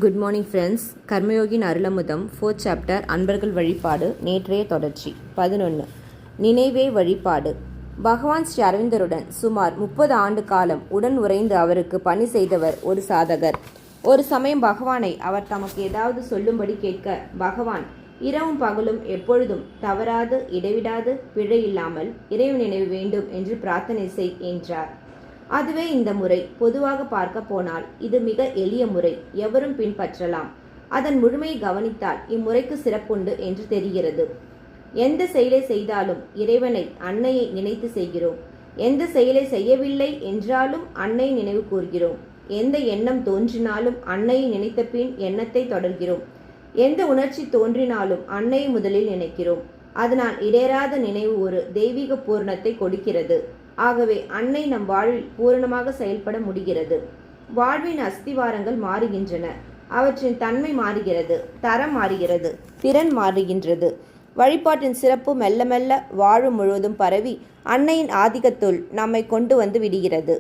Good morning friends. Karmayogin Arulamudham 4th chapter அன்பர்கள் வழிபாடு நேற்றைய தொடர்ச்சி 11 நினைவே வழிபாடு. பகவான் ஸ்ரீ அரவிந்தருடன் சுமார் 30 ஆண்டு காலம் உடன் உறைந்து அவருக்கு பணி செய்தவர் ஒரு சாதகர். ஒரு சமயம் பகவானை அவர் தமக்கு ஏதாவது சொல்லும்படி கேட்க, பகவான் இரவும் பகலும் எப்பொழுதும் தவறாது இடைவிடாது பிழை இல்லாமல் இறைவன் நினைவு வேண்டும் என்று பிரார்த்தனை செய் என்றார். அதுவே இந்த முறை. பொதுவாக பார்க்க போனால் இது மிக எளிய முறை, எவரும் பின்பற்றலாம். அதன் முழுமையை கவனித்தால் இம்முறைக்கு சிறப்புண்டு என்று தெரிகிறது. எந்த செயலை செய்தாலும் இறைவனை அன்னையை நினைத்து செய்கிறோம். எந்த செயலை செய்யவில்லை என்றாலும் அன்னை நினைவு கூர்கிறோம். எந்த எண்ணம் தோன்றினாலும் அன்னையை நினைத்த பின் எண்ணத்தை தொடர்கிறோம். எந்த உணர்ச்சி தோன்றினாலும் அன்னையை முதலில் நினைக்கிறோம். அதனால் இடையறாத நினைவு ஒரு தெய்வீக பூரணத்தை கொடுக்கிறது. ஆகவே அன்னை நம் வாழ்வில் பூரணமாக செயல்பட முடிகிறது. வாழ்வின் அஸ்திவாரங்கள் மாறுகின்றன. அவற்றின் தன்மை மாறுகிறது, தரம் மாறுகிறது, திறன் மாறுகின்றது. வழிபாட்டின் சிறப்பு மெல்ல மெல்ல வாழும் முழுவதும் பரவி அன்னையின் ஆதிக்கத்துள் நம்மை கொண்டு வந்து விடுகிறது.